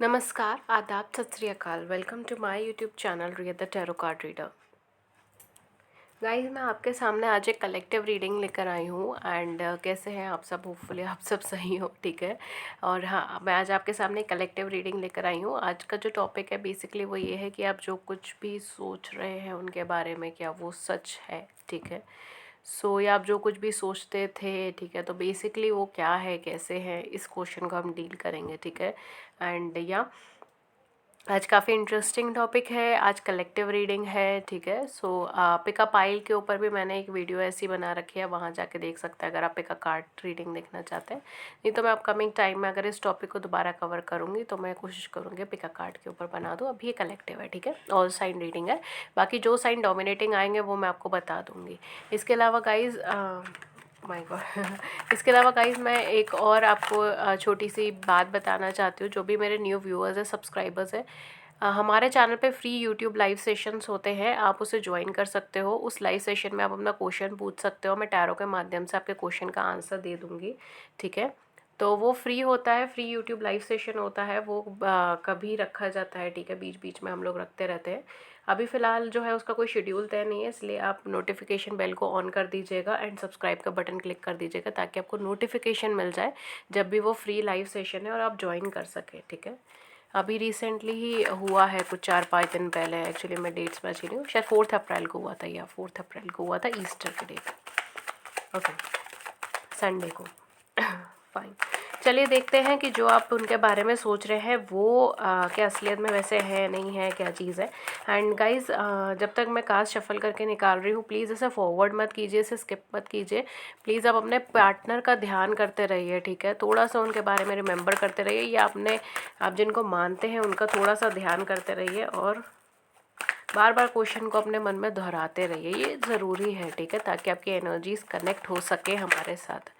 नमस्कार, आदाब, सत श्री अकाल। Welcome to my YouTube channel Riya the tarot card reader. Guys, मैं आपके सामने आज एक कलेक्टिव रीडिंग लेकर आई हूँ एंड कैसे हैं आप सब? होपफुली आप सब सही हो, ठीक है। और हाँ, मैं आज आपके सामने कलेक्टिव रीडिंग लेकर आई हूँ। आज का जो टॉपिक है बेसिकली वो ये है कि आप जो कुछ भी सोच रहे हैं उनके बारे में क्या वो सच है, ठीक है। या आप जो कुछ भी सोचते थे, ठीक है, तो बेसिकली वो क्या है, कैसे है, इस क्वेश्चन को हम डील करेंगे, ठीक है। एंड या आज काफ़ी इंटरेस्टिंग टॉपिक है, आज कलेक्टिव रीडिंग है, ठीक है। पिकअप आइल के ऊपर भी मैंने एक वीडियो ऐसी बना रखी है, वहाँ जाके देख सकते हैं अगर आप पिकअप कार्ड रीडिंग देखना चाहते हैं। नहीं तो मैं अपकमिंग टाइम में अगर इस टॉपिक को दोबारा कवर करूँगी तो मैं कोशिश करूँगी पिकअप कार्ड के ऊपर बना दूँ। अभी ये कलेक्टिव है, ठीक है, ऑल साइन रीडिंग है। बाकी जो साइन डोमिनेटिंग आएंगे वो मैं आपको बता दूँगी। इसके अलावा गाइज़, माय गॉड इसके अलावा गाइज़ मैं एक और आपको छोटी सी बात बताना चाहती हूँ। जो भी मेरे न्यू व्यूअर्स हैं, सब्सक्राइबर्स हैं, हमारे चैनल पे फ्री यूट्यूब लाइव सेशंस होते हैं, आप उसे ज्वाइन कर सकते हो। उस लाइव सेशन में आप अपना क्वेश्चन पूछ सकते हो, मैं टैरो के माध्यम से आपके क्वेश्चन का आंसर दे दूँगी, ठीक है। तो वो फ्री होता है, फ्री यूट्यूब लाइव सेशन होता है, वो कभी रखा जाता है, ठीक है, बीच बीच में हम लोग रखते रहते हैं। अभी फ़िलहाल जो है उसका कोई शेड्यूल तय नहीं है, इसलिए आप नोटिफिकेशन बेल को ऑन कर दीजिएगा एंड सब्सक्राइब का बटन क्लिक कर दीजिएगा ताकि आपको नोटिफिकेशन मिल जाए जब भी वो फ्री लाइव सेशन है और आप ज्वाइन कर सकें, ठीक है। अभी रिसेंटली ही हुआ है, कुछ 4-5 दिन पहले। एक्चुअली मैं डेट्स में अच्छी नहीं हूँ, शायद 4 अप्रैल को हुआ था या 4 अप्रैल को हुआ था, ईस्टर के डे पे, ओके, संडे को। फाइन। चलिए देखते हैं कि जो आप उनके बारे में सोच रहे हैं वो क्या असलियत में वैसे है, नहीं है, क्या चीज़ है। एंड गाइज, जब तक मैं कार्ड शफल करके निकाल रही हूँ, प्लीज़ इसे फॉरवर्ड मत कीजिए, इसे स्किप मत कीजिए। प्लीज़ आप अपने पार्टनर का ध्यान करते रहिए, ठीक है, थोड़ा सा उनके बारे में रिमेंबर करते रहिए, या आप जिनको मानते हैं उनका थोड़ा सा ध्यान करते रहिए और बार बार क्वेश्चन को अपने मन में दोहराते रहिए, ये ज़रूरी है, ठीक है, ताकि आपकी एनर्जीज कनेक्ट हो सके हमारे साथ।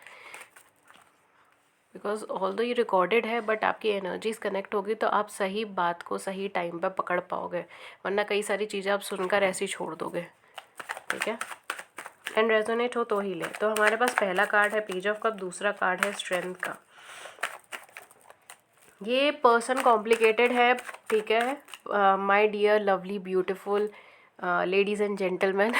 बिकॉज ऑल दो ये रिकॉर्डेड है, बट आपकी एनर्जीज कनेक्ट होगी तो आप सही बात को सही टाइम पर पकड़ पाओगे, वरना कई सारी चीज़ें आप सुनकर ऐसे ही छोड़ दोगे, ठीक है। एंड रेजोनेट हो तो ही ले। तो हमारे पास पहला कार्ड है पेज ऑफ कप, दूसरा कार्ड है स्ट्रेंथ का। ये पर्सन कॉम्प्लिकेटेड है, ठीक है, my dear lovely beautiful ladies and gentleman,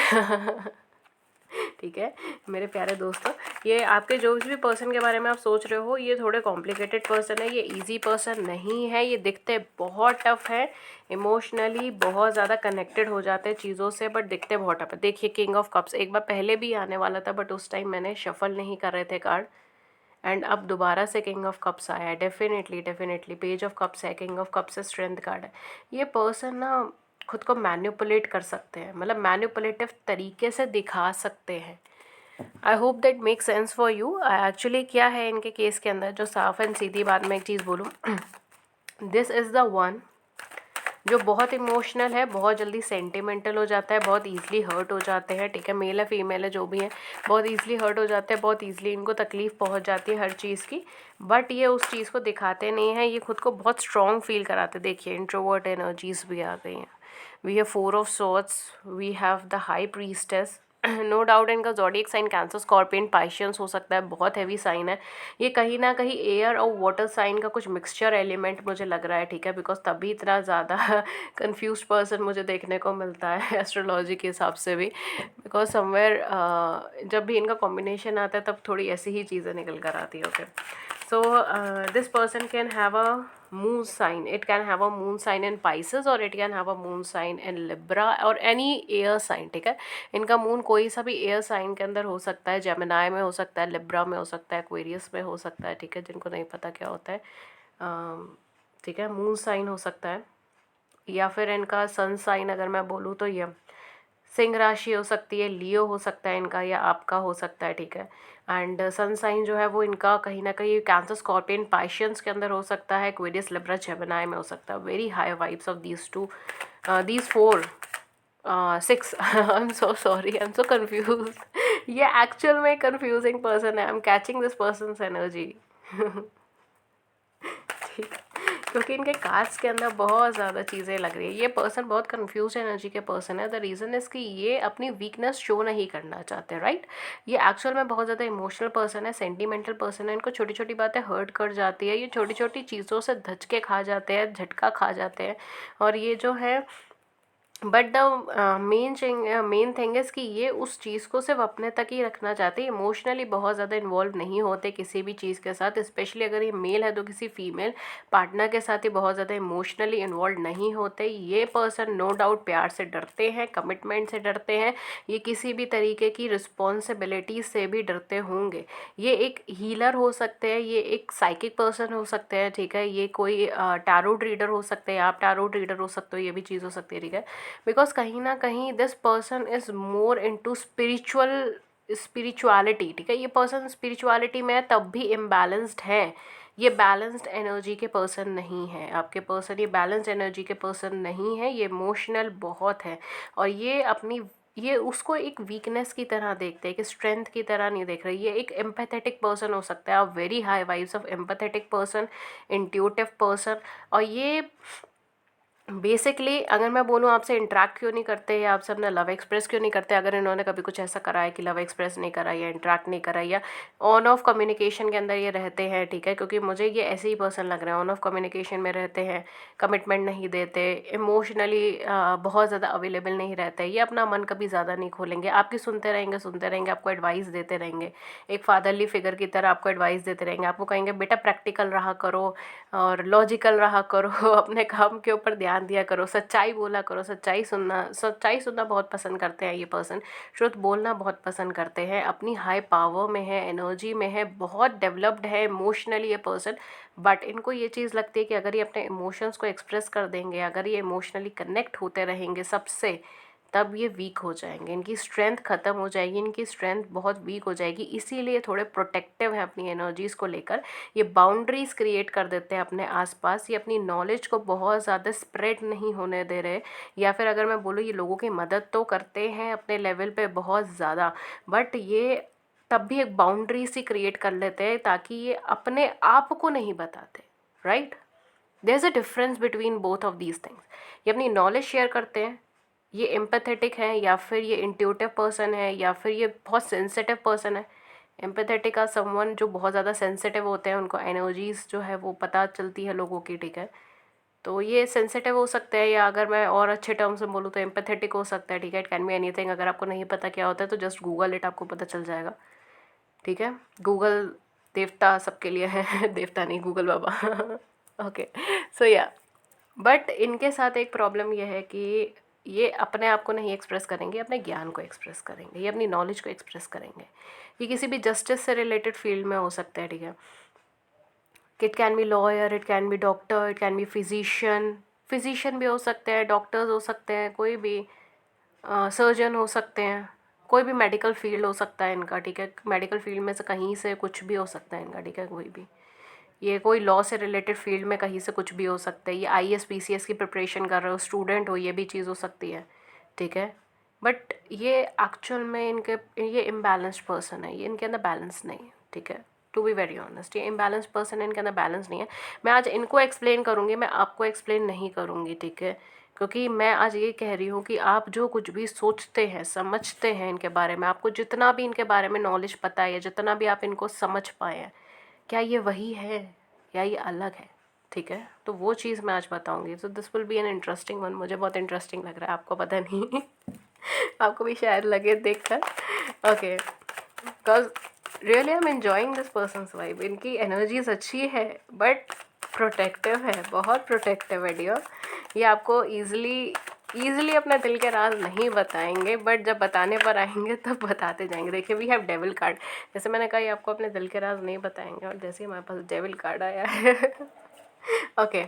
ठीक है, मेरे प्यारे दोस्तों, ये आपके जो भी पर्सन के बारे में आप सोच रहे हो, ये थोड़े कॉम्प्लिकेटेड पर्सन है, ये इजी पर्सन नहीं है, ये दिखते बहुत टफ है, इमोशनली बहुत ज़्यादा कनेक्टेड हो जाते हैं चीज़ों से, बट दिखते बहुत टफ है। देखिए, किंग ऑफ कप्स एक बार पहले भी आने वाला था, बट उस टाइम मैंने शफल नहीं कर रहे थे कार्ड, एंड अब दोबारा से किंग ऑफ कप्स आया है। Definitely definitely page of cups है, किंग ऑफ कप्स से स्ट्रेंथ कार्ड है। ये पर्सन ना खुद को मैन्युपुलेट कर सकते हैं, मतलब मैन्युपुलेटिव तरीके से दिखा सकते हैं। I hope that make sense for you. Actually क्या है इनके केस के अंदर, जो साफ एंड सीधी बात में एक चीज़ बोलूँ, दिस इज़ द वन जो बहुत इमोशनल है, बहुत जल्दी सेंटिमेंटल हो जाता है, बहुत ईजिली हर्ट हो जाते हैं, ठीक है, मेल है फीमेल है जो भी है, बहुत ईजिली हर्ट हो जाते हैं, बहुत ईजिली इनको तकलीफ़ पहुंच जाती है हर चीज़ की, बट ये उस चीज़ को दिखाते नहीं हैं, ये खुद को बहुत स्ट्रॉन्ग फील कराते। देखिए, इंट्रोवर्ट एनर्जीज भी आ गई हैं। We have 4 of swords, we have the high priestess, no doubt इनका zodiac sign Cancer, Scorpion, Pisceans हो सकता है, बहुत हैवी साइन है ये, कहीं ना कहीं एयर और वाटर साइन का कुछ मिक्सचर एलिमेंट मुझे लग रहा है, ठीक है, बिकॉज तभी इतना ज़्यादा कंफ्यूज पर्सन मुझे देखने को मिलता है एस्ट्रोलॉजी के हिसाब से भी, बिकॉज समवेयर जब भी इनका कॉम्बिनेशन आता है तब थोड़ी ऐसी ही चीज़ें निकल कर आती है, okay. So this person can have a moon sign. It can have a moon sign in Pisces or it can have a moon sign in Libra or any air sign, ठीक है। इनका मून कोई सा भी air sign के अंदर हो सकता है, जेमिनाई में हो सकता है, लिब्रा में हो सकता है, एक्वेरियस में हो सकता है, ठीक है, जिनको नहीं पता क्या होता है, ठीक है, मून साइन हो सकता है, या फिर इनका सन साइन अगर मैं बोलूँ तो ये सिंह राशि हो सकती है, लियो हो सकता है इनका, या आपका हो सकता है, ठीक है। एंड सन साइन जो है वो इनका कहीं ना कहीं कैंसर, स्कॉर्पियन, पाइशियंस के अंदर हो सकता है, एक्वेरियस, लिब्रा, जेमिनी में हो सकता है। Very high vibes of these 4 6 I am so sorry, I am so confuse. ये एक्चुअल में कंफ्यूजिंग पर्सन है, I am catching this persons energy. क्योंकि इनके कार्ड्स के अंदर बहुत ज़्यादा चीज़ें लग रही है। ये पर्सन बहुत कंफ्यूज एनर्जी के पर्सन है। द रीज़न इज़ कि ये अपनी वीकनेस शो नहीं करना चाहते, राइट। ये एक्चुअल में बहुत ज़्यादा इमोशनल पर्सन है, सेंटिमेंटल पर्सन है। इनको छोटी छोटी बातें हर्ट कर जाती है, ये छोटी छोटी चीज़ों से धचके खा जाते हैं, झटका खा जाते हैं। और ये जो है but the main thing is कि ये उस चीज़ को सिर्फ अपने तक ही रखना चाहते हैं। इमोशनली बहुत ज़्यादा इन्वॉल्व नहीं होते किसी भी चीज़ के साथ। स्पेशली अगर ये मेल है तो किसी फीमेल पार्टनर के साथ ही बहुत ज़्यादा इमोशनली इन्वॉल्व नहीं होते। ये पर्सन नो डाउट प्यार से डरते हैं, कमिटमेंट से डरते हैं, ये किसी भी तरीके की रिस्पॉन्सिबिलिटीज से भी डरते होंगे। ये एक हीलर हो सकते हैं, ये एक साइकिक पर्सन हो सकते हैं, ठीक है। ये कोई टैरोट रीडर हो सकते हैं, आप टैरोट रीडर हो सकते हो, ये भी चीज़ हो सकती है, ठीक है। बिकॉज कहीं ना कहीं this person is more into spirituality, ठीक है। ये पर्सन स्पिरिचुअलिटी में है तब भी इम्बैलेंस्ड है। ये बैलेंस्ड एनर्जी के पर्सन नहीं है आपके पर्सन, ये बैलेंस्ड एनर्जी के पर्सन नहीं है। ये इमोशनल बहुत है और ये उसको एक वीकनेस की तरह देखते हैं, कि स्ट्रेंथ की तरह नहीं देख रहे। ये एक एम्पैथेटिक पर्सन हो सकता है, आप very high vibes of empathetic person, intuitive person. और ये बेसिकली अगर मैं बोलूँ आपसे इंटरेक्ट क्यों नहीं करते या आपसे अपना लव एक्सप्रेस क्यों नहीं करते, अगर इन्होंने कभी कुछ ऐसा करा है कि लव एक्सप्रेस नहीं करा या इंटरेक्ट नहीं करा या ऑन ऑफ कम्युनिकेशन के अंदर ये रहते हैं, ठीक है। क्योंकि मुझे ये ऐसे ही पर्सन लग रहे हैं, ऑन ऑफ कम्युनिकेशन में रहते हैं, कमिटमेंट नहीं देते, इमोशनली बहुत ज़्यादा अवेलेबल नहीं रहते। ये अपना मन कभी ज़्यादा नहीं खोलेंगे, आपकी सुनते रहेंगे, आपको एडवाइस देते रहेंगे, एक फादरली फिगर की तरह आपको एडवाइस देते रहेंगे। आपको कहेंगे बेटा प्रैक्टिकल रहा करो और लॉजिकल रहा करो, अपने काम के ऊपर ध्यान दिया करो, सच्चाई बोला करो, सच्चाई सुनना बहुत पसंद करते हैं ये पर्सन, ट्रुथ बोलना बहुत पसंद करते हैं, अपनी हाई पावर में है, एनर्जी में है, बहुत डेवलप्ड है इमोशनली ये पर्सन। बट इनको ये चीज़ लगती है कि अगर ये अपने इमोशंस को एक्सप्रेस कर देंगे, अगर ये इमोशनली कनेक्ट होते रहेंगे सबसे, तब ये वीक हो जाएंगे, इनकी स्ट्रेंथ ख़त्म हो जाएगी, इनकी स्ट्रेंथ बहुत वीक हो जाएगी। इसीलिए थोड़े प्रोटेक्टिव हैं अपनी एनर्जीज़ को लेकर। ये बाउंड्रीज़ क्रिएट कर देते हैं अपने आसपास, ये अपनी नॉलेज को बहुत ज़्यादा स्प्रेड नहीं होने दे रहे। या फिर अगर मैं बोलूँ, ये लोगों की मदद तो करते हैं अपने लेवल पे बहुत ज़्यादा, बट ये तब भी एक बाउंड्री सी क्रिएट कर लेते हैं ताकि ये अपने आप को नहीं बताते, right. There is a difference between both of these things. ये अपनी नॉलेज शेयर करते हैं, ये एम्पैथेटिक है या फिर ये इंट्यूटिव पर्सन है या फिर ये बहुत सेंसिटिव पर्सन है। एम्पैथेटिक का समवन जो बहुत ज़्यादा सेंसिटिव होते हैं, उनको एनर्जीज़ जो है वो पता चलती है लोगों की, ठीक है। तो ये सेंसिटिव हो सकते हैं, या अगर मैं और अच्छे टर्म्स में बोलूँ तो एम्पैथेटिक हो सकता है, ठीक है। It can be anything. अगर आपको नहीं पता क्या होता है तो जस्ट गूगल इट, आपको पता चल जाएगा, ठीक है। गूगल देवता सबके लिए है देवता नहीं, गूगल बाबा ओके। सो या बट इनके साथ एक प्रॉब्लम यह है कि ये अपने आप को नहीं एक्सप्रेस करेंगे, अपने ज्ञान को एक्सप्रेस करेंगे, ये अपनी नॉलेज को एक्सप्रेस करेंगे। ये किसी भी जस्टिस से रिलेटेड फील्ड में हो सकता है, ठीक है। It can B lawyer, it can B doctor, it can B physician भी हो सकते हैं, डॉक्टर्स हो सकते हैं, कोई भी सर्जन हो सकते हैं, कोई भी मेडिकल फील्ड हो सकता है इनका, ठीक है। मेडिकल फील्ड में से कहीं से कुछ भी हो सकता है इनका, ठीक है। कोई भी, ये कोई लॉ से रिलेटेड फील्ड में कहीं से कुछ भी हो सकता है। ये आईएएस पीसीएस की प्रिपरेशन कर रहे हो, स्टूडेंट हो, ये भी चीज़ हो सकती है, ठीक है। बट ये एक्चुअल में ये इम्बैलेंस्ड पर्सन है, ये इनके अंदर बैलेंस नहीं है, ठीक है। टू बी वेरी ऑनेस्ट, ये इम्बैलेंस पर्सन है, इनके अंदर बैलेंस नहीं है। मैं आज इनको एक्सप्लेन करूँगी, मैं आपको एक्सप्लेन नहीं करूँगी, ठीक है। क्योंकि मैं आज ये कह रही हूँ कि आप जो कुछ भी सोचते हैं, समझते हैं इनके बारे में, आपको जितना भी इनके बारे में नॉलेज पता है या जितना भी आप इनको समझ पाए हैं, क्या ये वही है या ये अलग है, ठीक है। तो वो चीज़ मैं आज बताऊंगी। So this will be an interesting one. मुझे बहुत इंटरेस्टिंग लग रहा है, आपको पता नहीं आपको भी शायद लगे देखकर, okay. Because really I am enjoying this persons vibe. इनकी एनर्जीज अच्छी है बट प्रोटेक्टिव है, बहुत प्रोटेक्टिव है डियर। ये आपको ईजिली अपने दिल के राज नहीं बताएंगे, बट जब बताने पर आएंगे तब बताते जाएंगे। देखिए, वी हैव डेविल कार्ड। जैसे मैंने कहा, ये आपको अपने दिल के राज नहीं बताएंगे, और जैसे ही हमारे पास डेविल कार्ड आया है ओके।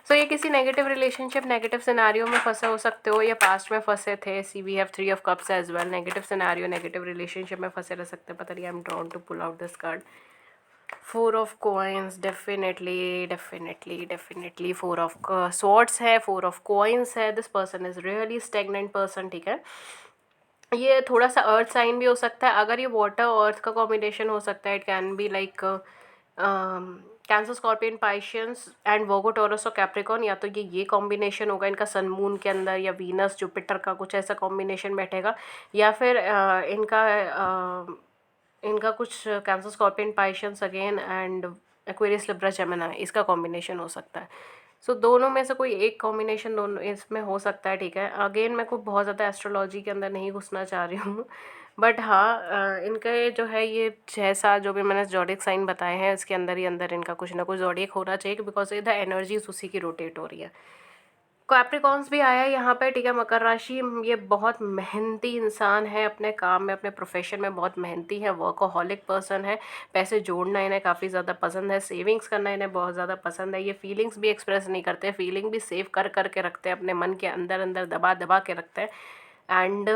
सो ये किसी नेगेटिव रिलेशनशिप, नेगेटिव सिनेरियो में फंसे हो सकते हो, या पास्ट में फंसे थे। See we have 3 of cups as well. Negative scenario, negative relationship में फंसे रह सकते हैं। पता नहीं, I am drawn to pull out this card. 4 of coins, definitely 4 of swords है, 4 ऑफ कॉइन्स है। This person is really stagnant person, ठीक है। ये थोड़ा सा अर्थ साइन भी हो सकता है। अगर ये वाटर अर्थ का कॉम्बिनेशन हो सकता है, it can be like Cancer, Scorpion, Pisceans and Virgo, Taurus और कैप्रिकॉर्न, या तो ये कॉम्बिनेशन होगा इनका सन मून के अंदर, या वीनस जुपिटर का कुछ ऐसा कॉम्बिनेशन बैठेगा, या फिर इनका कुछ Cancer, Scorpion, Pisceans again and Aquarius, Libra, Gemini, इसका कॉम्बिनेशन हो सकता है। सो दोनों में से कोई एक कॉम्बिनेशन दोनों इसमें हो सकता है, ठीक है। अगेन मैं को बहुत ज़्यादा एस्ट्रोलॉजी के अंदर नहीं घुसना चाह रही हूँ, बट हाँ इनके जो है ये 6 7 जो भी मैंने ज़ोडिएक साइन बताए हैं इसके अंदर ही अंदर इनका कुछ ना कुछ ज़ोडिएक होना चाहिए, बिकॉज इधर एनर्जीज उसी की रोटेट हो रही है। कैप्रिकॉर्न्स भी आया है यहाँ पे, ठीक है। मकर राशि, ये बहुत मेहनती इंसान है, अपने काम में अपने प्रोफेशन में बहुत मेहनती है, वर्कोहॉलिक पर्सन है। पैसे जोड़ना इन्हें काफ़ी ज़्यादा पसंद है, सेविंग्स करना इन्हें बहुत ज़्यादा पसंद है। ये फीलिंग्स भी एक्सप्रेस नहीं करते, फीलिंग भी सेव कर करके रखते हैं अपने मन के अंदर अंदर, दबा दबा के रखते हैं। एंड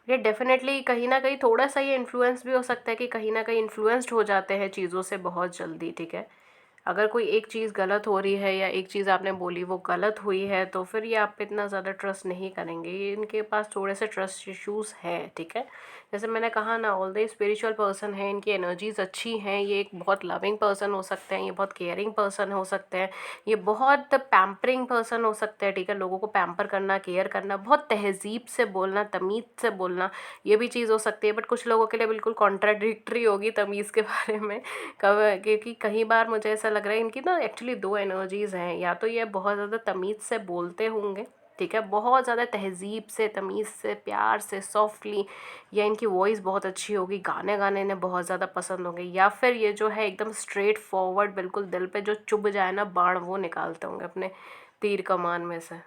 ये डेफिनेटली कहीं ना कहीं थोड़ा सा ये इन्फ्लुएंस भी हो सकता है कि कहीं ना कहीं इन्फ्लुएंस्ड हो जाते हैं चीज़ों से बहुत जल्दी, ठीक है। अगर कोई एक चीज़ गलत हो रही है या एक चीज़ आपने बोली वो गलत हुई है तो फिर ये आप पे इतना ज़्यादा ट्रस्ट नहीं करेंगे, ये इनके पास थोड़े से ट्रस्ट इश्यूज़ हैं, ठीक है। जैसे मैंने कहा ना, ऑल द स्पिरिचुअल पर्सन है, इनकी एनर्जीज अच्छी हैं, ये एक बहुत लविंग पर्सन हो सकते हैं, ये बहुत केयरिंग पर्सन हो सकते हैं, ये बहुत पैम्परिंग पर्सन हो सकते हैं, ठीक है। लोगों को पैम्पर करना, केयर करना, बहुत तहज़ीब से बोलना, तमीज़ से बोलना, ये भी चीज़ हो सकती है। बट कुछ लोगों के लिए बिल्कुल कॉन्ट्राडिक्टरी होगी तमीज़ के बारे में, कब, क्योंकि कई बार मुझे ऐसा लग रहा है इनकी ना एक्चुअली दो एनर्जीज़ हैं, या तो ये बहुत ज़्यादा तमीज़ से बोलते होंगे, ठीक है, बहुत ज़्यादा तहज़ीब से, तमीज़ से, प्यार से, सॉफ्टली, या इनकी वॉइस बहुत अच्छी होगी, गाने गाने इन्हें बहुत ज़्यादा पसंद होंगे, या फिर ये जो है एकदम स्ट्रेट फॉरवर्ड, बिल्कुल दिल पे जो चुभ जाए ना बाण, वो निकालते होंगे अपने तीर कमान में से।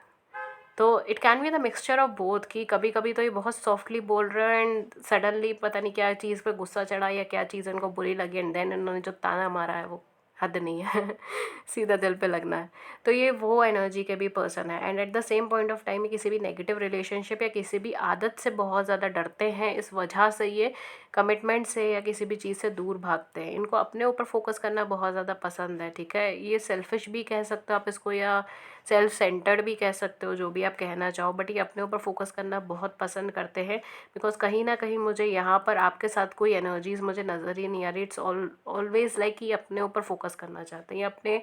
तो it can be the mixture of both, कि कभी कभी तो ये बहुत सॉफ्टली बोल रहे हैं एंड सडनली पता नहीं क्या चीज़ पे गुस्सा चढ़ा या क्या चीज़ इनको बुरी लगी, एंड देन इन्होंने जो ताना मारा है वो हद नहीं है सीधा दिल पे लगना है। तो ये वो एनर्जी के भी पर्सन है, and at the same point of time किसी भी नेगेटिव रिलेशनशिप या किसी भी आदत से बहुत ज़्यादा डरते हैं, इस वजह से ये कमिटमेंट से या किसी भी चीज़ से दूर भागते हैं। इनको अपने ऊपर फोकस करना बहुत ज़्यादा पसंद है, ठीक है। ये सेल्फिश भी कह सकते हो आप इसको, या सेल्फ सेंटर्ड भी कह सकते हो, जो भी आप कहना चाहो, बट ये अपने ऊपर फोकस करना बहुत पसंद करते हैं, बिकॉज कहीं ना कहीं मुझे यहाँ पर आपके साथ कोई एनर्जीज मुझे नज़र ही नहीं आ रही। इट्स ऑलवेज लाइक ये अपने ऊपर फोकस करना चाहते हैं, ये अपने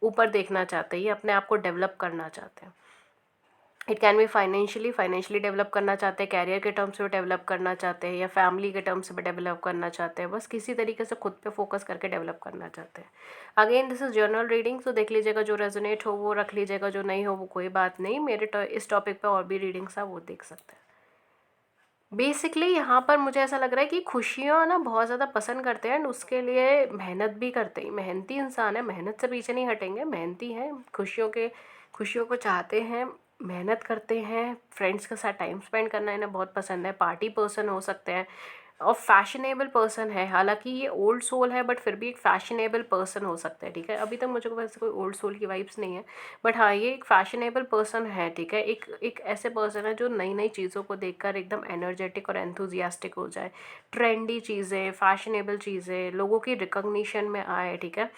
ऊपर देखना चाहते हैं, ये अपने आप को डेवलप करना चाहते हैं। It can be financially develop करना चाहते हैं, कैरियर के टर्म्स पे डेवलप करना चाहते हैं, या फैमिली के टर्म्स पे डेवलप करना चाहते हैं, बस किसी तरीके से खुद पे फोकस करके डेवलप करना चाहते हैं। Again this is journal reading, तो देख लीजिएगा, जो रेजोनेट हो वो रख लीजिएगा, जो नहीं हो वो कोई बात नहीं। मेरे इस टॉपिक पे और भी रीडिंग्स है वो देख सकते हैं। बेसिकली यहाँ पर मुझे ऐसा लग रहा है कि खुशियाँ ना बहुत ज़्यादा पसंद करते हैं, एंड उसके लिए मेहनत भी करते हैं। मेहनती इंसान है, मेहनत से पीछे नहीं हटेंगे, मेहनती हैं, खुशियों को चाहते हैं, मेहनत करते हैं, फ्रेंड्स के साथ टाइम स्पेंड करना इन्हें बहुत पसंद है, पार्टी पर्सन हो सकते हैं, और फैशनेबल पर्सन है। हालांकि ये ओल्ड सोल है बट फिर भी एक फैशनेबल पर्सन हो सकता है, ठीक है। अभी तक मुझे को वैसे कोई ओल्ड सोल की वाइब्स नहीं है, बट हाँ ये एक फैशनेबल पर्सन है, ठीक है। एक ऐसे पर्सन है जो नई नई चीज़ों को देखकर एकदम एनर्जेटिक और एंथुजियास्टिक हो जाए, ट्रेंडी चीज़ें, फैशनेबल चीज़ें लोगों की रिकॉग्निशन में आए, ठीक है।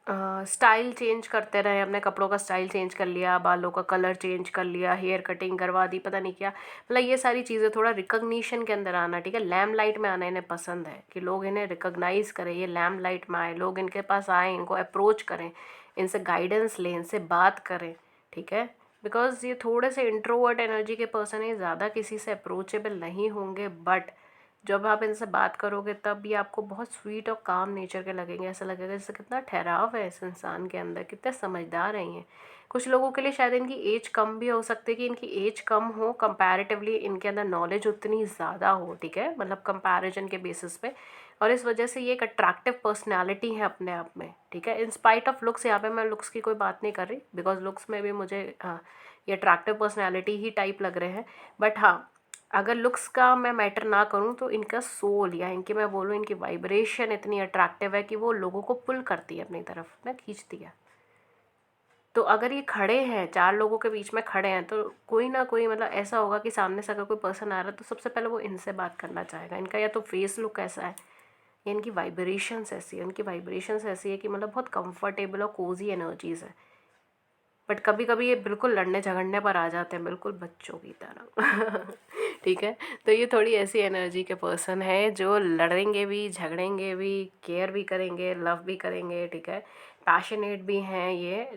स्टाइल चेंज करते रहे, अपने कपड़ों का स्टाइल चेंज कर लिया, बालों का कलर चेंज कर लिया, हेयर कटिंग करवा दी, पता नहीं क्या, मतलब ये सारी चीज़ें थोड़ा रिकग्निशन के अंदर आना, ठीक है। लैम लाइट में आना इन्हें पसंद है, कि लोग इन्हें रिकॉग्नाइज करें, ये लैम लाइट में आए, लोग इनके पास आए, इनको अप्रोच करें, इनसे गाइडेंस लें, इनसे बात करें, ठीक है। बिकॉज ये थोड़े से इंट्रोवर्ट एनर्जी के पर्सन है, ज़्यादा किसी से अप्रोचेबल नहीं होंगे, बट जब आप इनसे बात करोगे तब ये आपको बहुत स्वीट और काम नेचर के लगेंगे। ऐसा लगेगा जैसे कितना ठहराव है इस इंसान के अंदर, कितने समझदार हैं ये। कुछ लोगों के लिए शायद इनकी एज कम भी हो सकती है, कि इनकी एज कम हो, कंपैरेटिवली इनके अंदर नॉलेज उतनी ज़्यादा हो, ठीक है, मतलब कंपैरिजन के बेसिस पे, और इस वजह से ये एक अट्रैक्टिव पर्सनैलिटी है अपने आप में, ठीक है। इन स्पाइट ऑफ लुक्स, यहाँ पे मैं लुक्स की कोई बात नहीं कर रही, बिकॉज लुक्स में भी मुझे ये अट्रैक्टिव पर्सनैलिटी ही टाइप लग रहे हैं, बट हाँ अगर लुक्स का मैं मैटर ना करूँ तो इनका सोल, या इनकी मैं बोलूँ इनकी वाइब्रेशन इतनी अट्रैक्टिव है कि वो लोगों को पुल करती है अपनी तरफ, ना खींचती है। तो अगर ये खड़े हैं, 4 लोगों के बीच में खड़े हैं, तो कोई ना कोई मतलब ऐसा होगा कि सामने से अगर कोई पर्सन आ रहा है तो सबसे पहले वो इनसे बात करना चाहेगा। इनका या तो फेस लुक ऐसा है, या इनकी वाइब्रेशंस ऐसी है, इनकी वाइब्रेशंस ऐसी है कि मतलब बहुत कंफर्टेबल और कोजी एनर्जीज़ है। बट कभी कभी ये बिल्कुल लड़ने झगड़ने पर आ जाते हैं, बिल्कुल बच्चों की तरह। ठीक है, तो ये थोड़ी ऐसी एनर्जी के पर्सन है जो लड़ेंगे भी, झगड़ेंगे भी, केयर भी करेंगे, लव भी करेंगे। ठीक है, पैशनेट भी हैं ये।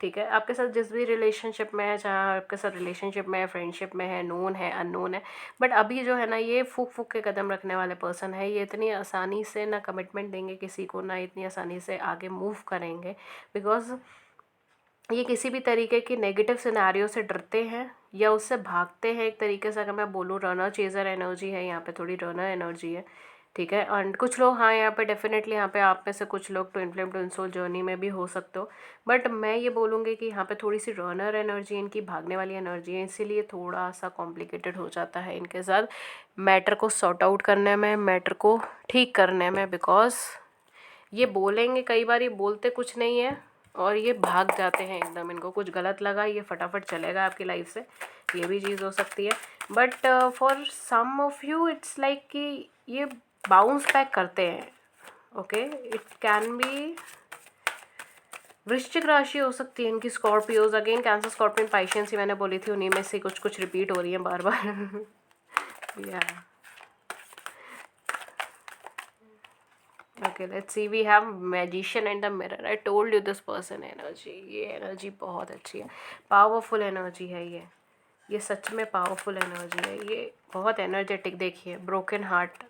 ठीक है, आपके साथ जिस भी रिलेशनशिप में है, चाहे आपके साथ रिलेशनशिप में है, फ्रेंडशिप में है, नोन है, अननोन है, बट अभी जो है ना, ये फूक फूक के कदम रखने वाले पर्सन है। ये इतनी आसानी से ना कमिटमेंट देंगे किसी को, ना इतनी आसानी से आगे मूव करेंगे, बिकॉज ये किसी भी तरीके की नेगेटिव सिनेरियो से डरते हैं या उससे भागते हैं। एक तरीके से अगर मैं बोलूँ, रनर चेज़र एनर्जी है यहाँ पे, थोड़ी रनर एनर्जी है। ठीक है, एंड कुछ लोग, हाँ यहाँ पे डेफिनेटली, यहाँ पे आप में से कुछ लोग twin flame twin soul journey में भी हो सकते हो, बट मैं ये बोलूँगी कि यहाँ पे थोड़ी सी रनर एनर्जी, इनकी भागने वाली एनर्जी है, इसीलिए थोड़ा सा कॉम्प्लिकेटेड हो जाता है इनके साथ मैटर को सॉर्ट आउट करने में, मैटर को ठीक करने में। बिकॉज ये बोलेंगे, कई बार ये बोलते कुछ नहीं है और ये भाग जाते हैं एकदम। इनको कुछ गलत लगा, ये फटाफट चलेगा आपकी लाइफ से, ये भी चीज़ हो सकती है। But for some of you it's like कि ये बाउंस बैक करते हैं। ओके, इट कैन बी वृश्चिक राशि हो सकती है इनकी, स्कॉर्पियोज, अगेन कैंसर, स्कॉर्पियन, पाइशियंस ही मैंने बोली थी, उन्हीं में से कुछ कुछ रिपीट हो रही है बार बार। या okay, let's see, we have magician and the mirror. I told you this person energy, ये एनर्जी बहुत अच्छी है, पावरफुल एनर्जी है ये सच में पावरफुल एनर्जी है। ये बहुत एनर्जेटिक, देखिए ब्रोकन हार्ट।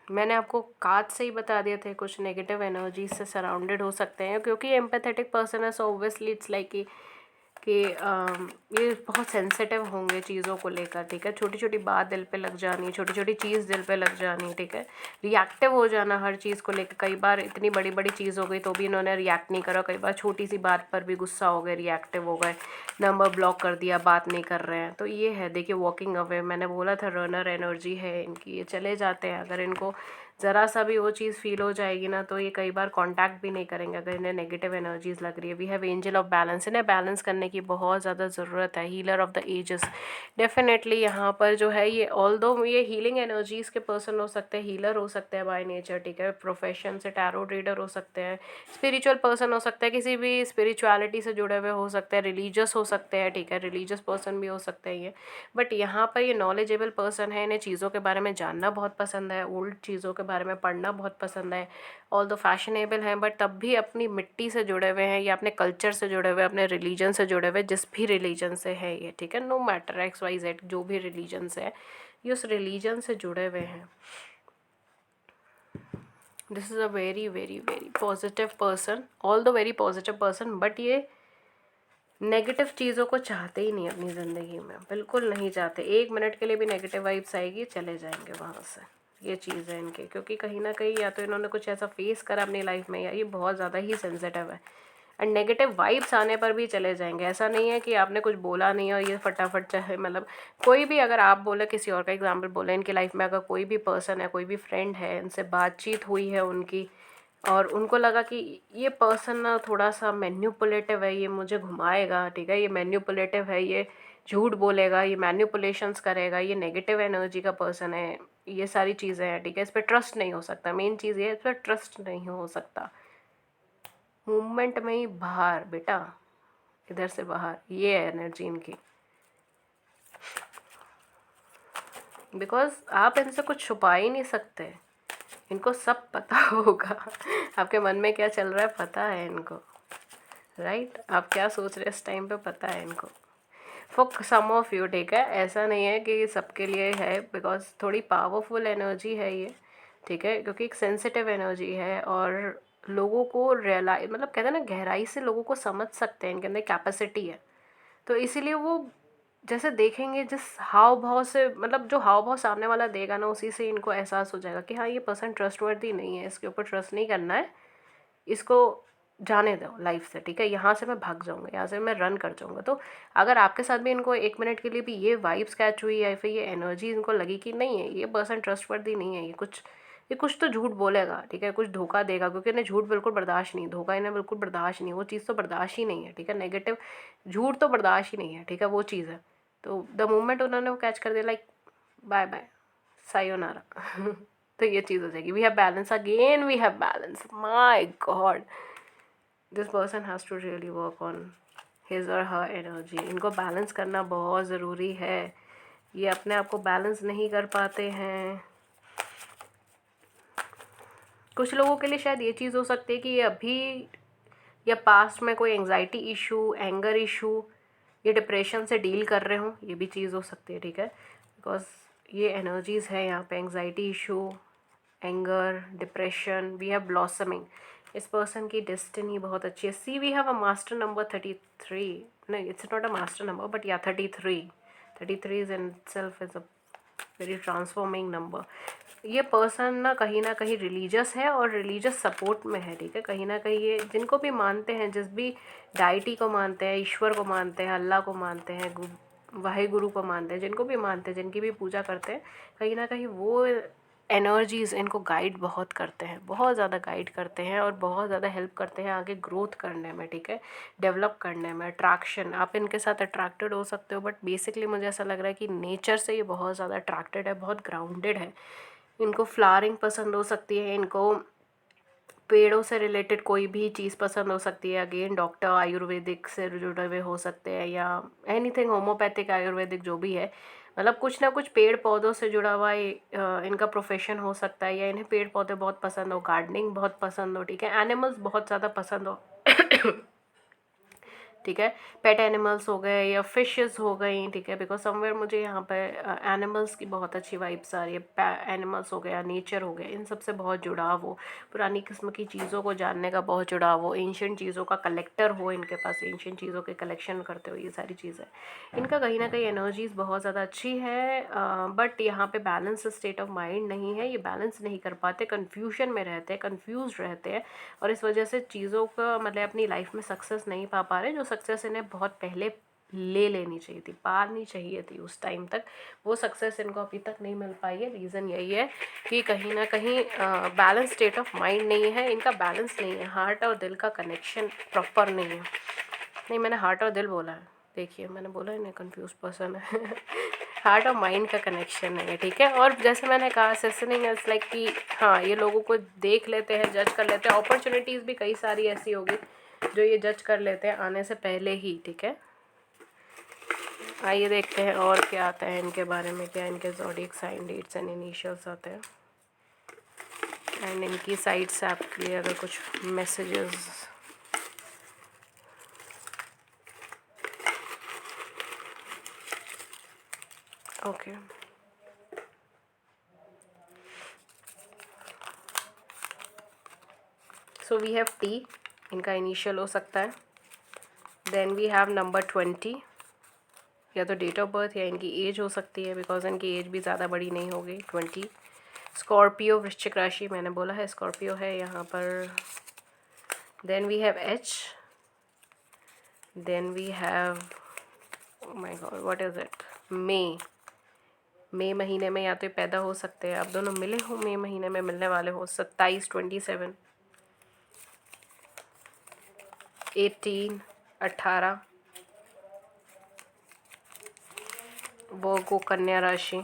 मैंने आपको कार्ड से ही बता दिए थे, कुछ नेगेटिव एनर्जी से सराउंडेड हो सकते हैं, क्योंकि ये एम्पैथेटिक पर्सन है, सो ऑब्वियसली इट्स लाइक कि ये बहुत सेंसिटिव होंगे चीज़ों को लेकर। ठीक है, छोटी छोटी बात दिल पे लग जानी, छोटी छोटी चीज़ दिल पे लग जानी। ठीक है, रिएक्टिव हो जाना हर चीज़ को लेकर। कई बार इतनी बड़ी बड़ी चीज़ हो गई तो भी इन्होंने रिएक्ट नहीं करा, कई बार छोटी सी बात पर भी गुस्सा हो गए, रिएक्टिव हो गए, नंबर ब्लॉक कर दिया, बात नहीं कर रहे हैं। तो ये है, देखिए वॉकिंग अवे, मैंने बोला था रनर एनर्जी है इनकी, ये चले जाते हैं। अगर इनको ज़रा सा भी वो चीज़ फील हो जाएगी ना, तो ये कई बार कांटेक्ट भी नहीं करेंगे अगर इन्हें नेगेटिव एनर्जीज लग रही है। We have angel of balance, इन्हें बैलेंस करने की बहुत ज़्यादा ज़रूरत है। Healer of the ages, definitely यहाँ पर जो है ये, ऑल्दो ये हीलिंग एनर्जीज़ के पर्सन हो सकते हैं, हीलर हो सकते हैं बाय नेचर। ठीक है, प्रोफेशन से टैरो रीडर हो सकते हैं, स्पिरिचुअल पर्सन हो सकते हैं, किसी भी स्पिरिचुअलिटी से जुड़े हुए हो सकते हैं, रिलीजियस हो सकते हैं। ठीक है, रिलीजियस पर्सन भी हो सकते हैं ये। बट यहाँ पर ये नॉलेजेबल पर्सन है, इन्हें चीज़ों के बारे में जानना बहुत पसंद है, ओल्ड चीज़ों के बारे में पढ़ना बहुत पसंद है। ऑल दो फैशनेबल हैं, बट तब भी अपनी मिट्टी से जुड़े हुए हैं, या अपने कल्चर से जुड़े हुए, अपने रिलीजन से जुड़े हुए, जिस भी रिलीजन से है ये। ठीक है, no matter x y z, जो भी रिलीजन से है, ये उस रिलीजन से जुड़े हुए हैं। This is a very very very positive person, all the very positive person, but ये नेगेटिव चीज़ों को चाहते ही नहीं अपनी ज़िंदगी में, बिल्कुल नहीं चाहते। एक मिनट के लिए भी नेगेटिव वाइब्स आएगी, चले जाएंगे वहाँ से। ये चीज़ है इनके, क्योंकि कहीं ना कहीं या तो इन्होंने कुछ ऐसा फेस करा अपनी लाइफ में, या ये बहुत ज़्यादा ही सेंसिटिव है, एंड नेगेटिव वाइब्स आने पर भी चले जाएंगे। ऐसा नहीं है कि आपने कुछ बोला नहीं और ये फटाफट, चाहे मतलब कोई भी, अगर आप बोले, किसी और का एग्जाम्पल बोले, इनकी लाइफ में अगर कोई भी पर्सन है, कोई भी फ्रेंड है, इनसे बातचीत हुई है उनकी, और उनको लगा कि ये पर्सन ना थोड़ा सा मैन्युपुलेटिव है, ये मुझे घुमाएगा। ठीक है, ये मैन्युपुलेटिव है, ये झूठ बोलेगा, ये मैन्युपुलेशंस करेगा, ये नेगेटिव एनर्जी का पर्सन है, ये सारी चीज़ें हैं। ठीक है, इस पर ट्रस्ट नहीं हो सकता, मेन चीज़ ये है, इस पर ट्रस्ट नहीं हो सकता। मूवमेंट में ही बाहर बेटा, इधर से बाहर, ये है एनर्जी इनकी। बिकॉज आप इनसे कुछ छुपा ही नहीं सकते, इनको सब पता होगा। आपके मन में क्या चल रहा है पता है इनको, राइट आप क्या सोच रहे हैं इस टाइम पे पता है इनको। फॉर सम ऑफ यू, ठीक है, ऐसा नहीं है कि सबके लिए है, बिकॉज थोड़ी पावरफुल एनर्जी है ये। ठीक है, क्योंकि एक सेंसिटिव एनर्जी है, और लोगों को रियलाइज, मतलब कहते हैं ना, गहराई से लोगों को समझ सकते हैं, इनके अंदर कैपेसिटी है। तो इसीलिए वो जैसे देखेंगे, जिस हाव भाव से, मतलब जो हाव भाव सामने वाला देगा ना, उसी से इनको एहसास हो जाएगा कि हाँ ये पर्सन ट्रस्टवर्दी नहीं है, इसके ऊपर ट्रस्ट नहीं करना है, इसको जाने दो लाइफ से। ठीक है, यहाँ से मैं भाग जाऊँगा, यहाँ से मैं रन कर जाऊँगा। तो अगर आपके साथ भी इनको एक मिनट के लिए भी ये वाइब्स कैच हुई, या फिर ये एनर्जी इनको लगी कि नहीं है ये पर्सन ट्रस्टवर्दी नहीं है, ये कुछ तो झूठ बोलेगा, ठीक है, कुछ धोखा देगा, क्योंकि इन्हें झूठ बिल्कुल बर्दाश्त नहीं, धोखा इन्हें बिल्कुल बर्दाश्त नहीं, वो चीज़ तो बर्दाश्त ही नहीं है। ठीक है, नेगेटिव झूठ तो बर्दाश्त ही नहीं है। ठीक है, वो चीज़ है। तो द मोमेंट उन्होंने वो कैच कर दिया, लाइक बाय बाय, सायोनारा। तो ये चीज़ हो जाएगी। We have balance, again we have balance, my God. This person has to really work on his or her energy. इनको बैलेंस करना बहुत ज़रूरी है। ये अपने आप को बैलेंस नहीं कर पाते हैं। कुछ लोगों के लिए शायद ये चीज़ हो सकती है कि ये अभी या पास्ट में कोई एंग्जाइटी इशू, एंगर इशू, ये डिप्रेशन से डील कर रहे हों, ये भी चीज़ हो सकती है, ठीक है। बिकॉज ये एनर्जीज़ है यहाँ पे, anxiety issue, anger, depression, we have blossoming. इस पर्सन की डेस्टिनी बहुत अच्छी है। See we have a master number 33। नहीं, it's not a master number but yeah 33 is in self is a very transforming number. ये पर्सन ना कहीं religious है और रिलीजियस सपोर्ट में है, ठीक है। कहीं ना कहीं ये जिनको भी मानते हैं, जिस भी डाइटी को मानते हैं, ईश्वर को मानते हैं, अल्लाह को मानते हैं, वाहे गुरु को मानते हैं, जिनको भी मानते हैं, जिनकी भी पूजा करते हैं, कहीं ना कहीं वो एनर्जीज़ इनको गाइड बहुत करते हैं, बहुत ज़्यादा गाइड करते हैं और बहुत ज़्यादा हेल्प करते हैं आगे ग्रोथ करने में, ठीक है, डेवलप करने में। अट्रैक्शन, आप इनके साथ अट्रैक्टेड हो सकते हो, बट बेसिकली मुझे ऐसा लग रहा है कि नेचर से ये बहुत ज़्यादा अट्रैक्टेड है, बहुत ग्राउंडेड है। इनको फ्लावरिंग पसंद हो सकती है, इनको पेड़ों से रिलेटेड कोई भी चीज़ पसंद हो सकती है। अगेन डॉक्टर आयुर्वेदिक से जुड़े हुए हो सकते हैं या एनीथिंग होम्योपैथिक आयुर्वेदिक जो भी है, मतलब कुछ ना कुछ पेड़ पौधों से जुड़ा हुआ इनका प्रोफेशन हो सकता है, या इन्हें पेड़ पौधे बहुत पसंद हो, गार्डनिंग बहुत पसंद हो, ठीक है, एनिमल्स बहुत ज़्यादा पसंद हो ठीक है, पेट एनिमल्स हो गए या फिशेस हो गई, ठीक है। बिकॉज समवेयर मुझे यहाँ पे एनिमल्स की बहुत अच्छी वाइब्स आ रही है। एनिमल्स हो गया, नेचर हो गया, इन सब से बहुत जुड़ाव हो, पुरानी किस्म की चीज़ों को जानने का बहुत जुड़ाव हो, एंशियंट चीज़ों का कलेक्टर हो, इनके पास एंशियंट चीज़ों के कलेक्शन करते हो, ये सारी चीज़ें। इनका कहीं ना कहीं एनर्जीज़ बहुत ज़्यादा अच्छी है, बट यहाँ पे बैलेंस स्टेट ऑफ माइंड नहीं है। ये बैलेंस नहीं कर पाते, कन्फ्यूजन में रहते हैं, कन्फ्यूज रहते हैं, और इस वजह से चीज़ों का मतलब अपनी लाइफ में सक्सेस नहीं पा पा रहे। जो सक्सेस इन्हें बहुत पहले ले लेनी चाहिए थी, पानी चाहिए थी उस टाइम तक, वो सक्सेस इनको अभी तक नहीं मिल पाई है। रीज़न यही है कि कहीं ना कहीं बैलेंस स्टेट ऑफ माइंड नहीं है, इनका बैलेंस नहीं है, हार्ट और दिल का कनेक्शन प्रॉपर नहीं है। नहीं, मैंने हार्ट और दिल बोला है, देखिए मैंने बोला इन्हें कंफ्यूज पर्सन है हार्ट और माइंड का कनेक्शन नहीं है, ठीक है। और जैसे मैंने कहा, सेसनिंग इज़ लाइक कि हाँ, ये लोगों को देख लेते हैं, जज कर लेते हैं, अपॉर्चुनिटीज़ भी कई सारी ऐसी होगी जो ये जज कर लेते हैं आने से पहले ही, ठीक है। आइए देखते हैं और क्या आता है इनके बारे में, क्या इनके zodiac sign, dates and initials आते हैं, एंड इनकी साइड से आपके लिए अगर कुछ messages. Okay, so we have T, इनका इनिशियल हो सकता है। देन वी हैव नंबर 20, या तो डेट ऑफ बर्थ या इनकी एज हो सकती है, बिकॉज इनकी एज भी ज़्यादा बड़ी नहीं होगी, 20। स्कॉर्पियो, वृश्चिक राशि, मैंने बोला है स्कॉर्पियो है यहाँ पर। Then we have H, then we have, oh my God what is it, मई महीने में या तो ये पैदा हो सकते हैं, आप दोनों मिले हो, मई महीने में मिलने वाले हो। 27, 27, 18, 18, वो कन्या राशि,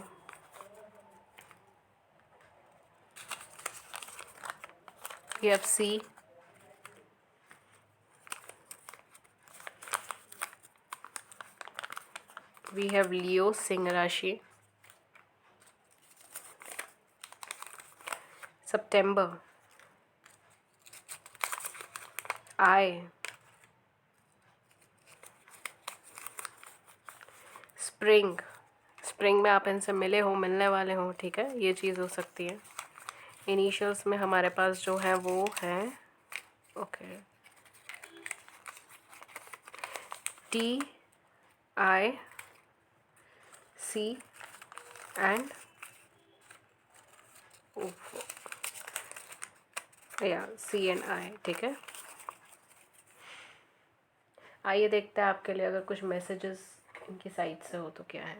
we have C, we have Leo, सिंह राशि। सितंबर, आई, स्प्रिंग, स्प्रिंग में आप इनसे मिले हो, मिलने वाले हो, ठीक है, ये चीज़ हो सकती है। इनिशियल्स में हमारे पास जो है वो है, okay, T, I, C and या सी एंड आई, ठीक है। आइए देखते हैं आपके लिए अगर कुछ मैसेजेस इनकी साइड से हो तो क्या है।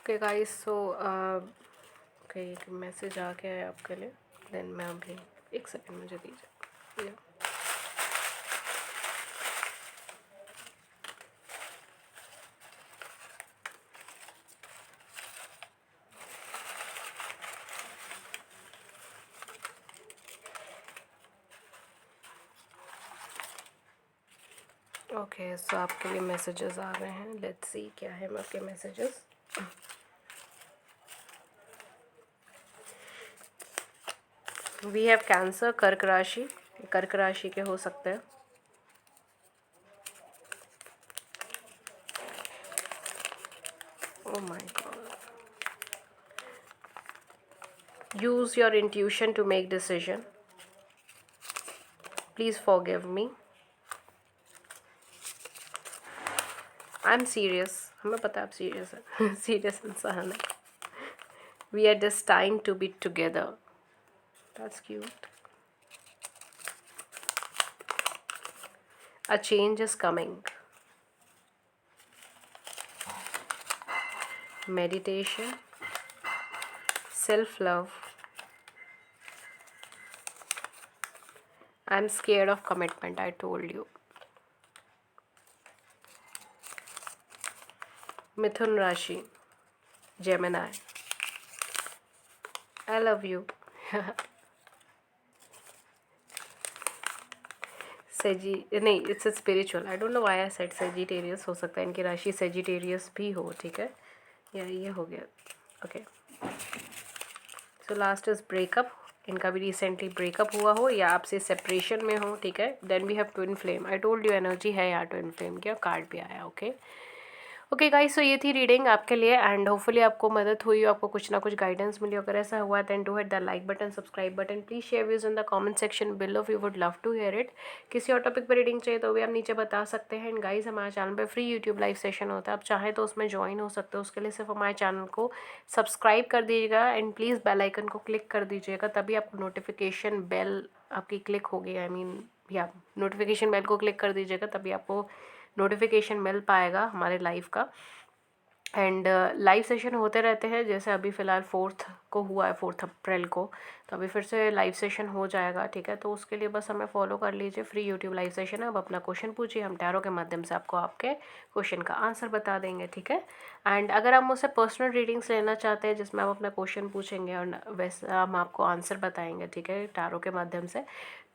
ओके गाइस, सो ओके, एक मैसेज आ गया है आपके लिए, देन मैं अभी एक सेकंड मुझे दीजिए। ओके, सो आपके लिए मैसेजेस आ गए हैं, लेट्स सी क्या है आपके मैसेजेस। वी हैव कैंसर, कर्क राशि के हो सकते हैं। Oh my God. Use your intuition to make decision, please forgive me. I am serious, हमें पता है आप सीरियस है। सीरियस इंसान है। We are destined to be together. That's cute. A change is coming. Meditation, self-love. I'm scared of commitment, I told you. Mithun Rashi, Gemini. I love you. नहीं, it's spiritual. I don't know why I said Sagittarius, हो सकता है इनकी राशि Sagittarius भी हो, ठीक है, या ये हो गया। Okay, so last is breakup. इनका भी रिसेंटली ब्रेकअप हुआ हो या आपसे सेपरेशन में हो, ठीक है। Then we have twin flame. I told you energy है यार ट्विन फ्लेम की, कार्ड भी आया। ओके ओके गाइस, सो ये थी रीडिंग आपके लिए एंड होपफुली आपको मदद हुई हो, आपको कुछ ना कुछ गाइडेंस मिली। अगर ऐसा हुआ then do hit the like button, subscribe button, please share views in the comment section below, we would love to hear it. किसी और टॉपिक पर रीडिंग चाहिए तो भी आप नीचे बता सकते हैं। एंड गाइस, हमारे चैनल पे फ्री यूट्यूब लाइव सेशन होता है, आप चाहे तो उसमें ज्वाइन हो सकते हो। उसके लिए सिर्फ हमारे चैनल को सब्सक्राइब कर दीजिएगा एंड प्लीज़ बेल आइकन को क्लिक कर दीजिएगा, तभी आपको नोटिफिकेशन बेल आपकी क्लिक होगी। आई मीन या नोटिफिकेशन बेल को क्लिक कर दीजिएगा, तभी आपको नोटिफिकेशन मिल पाएगा हमारे लाइव का। एंड लाइव सेशन होते रहते हैं, जैसे अभी फ़िलहाल 4th को हुआ है, 4 अप्रैल को, तो अभी फिर से लाइव सेशन हो जाएगा, ठीक है। तो उसके लिए बस हमें फॉलो कर लीजिए, फ्री यूट्यूब लाइव सेशन है। अब अपना क्वेश्चन पूछिए, हम टैरो के माध्यम से आपको आपके क्वेश्चन का आंसर बता देंगे, ठीक है। एंड अगर आप मुझसे पर्सनल रीडिंग्स लेना चाहते हैं जिसमें आप अपना क्वेश्चन पूछेंगे और वैसे हम आपको आंसर बताएंगे, ठीक है, टैरो के माध्यम से,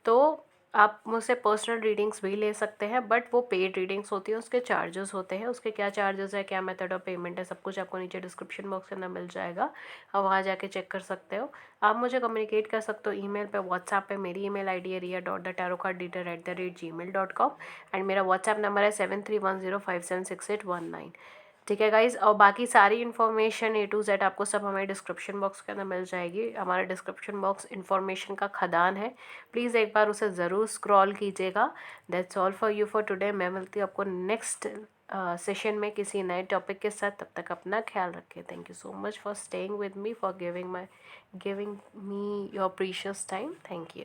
तो आप मुझसे पर्सनल रीडिंग्स भी ले सकते हैं, बट वो पेड रीडिंग्स होती है, उसके चार्जेस होते हैं। उसके क्या चार्जेस है, क्या मेथड ऑफ पेमेंट है, सब कुछ आपको नीचे डिस्क्रिप्शन बॉक्स के अंदर मिल जाएगा, आप वहाँ जाके चेक कर सकते हो। आप मुझे कम्युनिकेट कर सकते हो ईमेल पे, व्हाट्सएप पे। मेरी ईमेल आईडी है ria.thetarotcardreader@gmail.com एंड मेरा व्हाट्सएप नंबर है 7310576819, ठीक है गाइज़। और बाकी सारी इन्फॉर्मेशन A to Z आपको सब हमारे डिस्क्रिप्शन बॉक्स के अंदर मिल जाएगी। हमारा डिस्क्रिप्शन बॉक्स इन्फॉर्मेशन का खदान है, प्लीज़ एक बार उसे ज़रूर स्क्रॉल कीजिएगा। That's all for you for today. मैं मिलती हूँ आपको नेक्स्ट सेशन में किसी नए टॉपिक के साथ। तब तक अपना ख्याल रखें। Thank you so much for staying with me, for giving me your precious time. Thank you.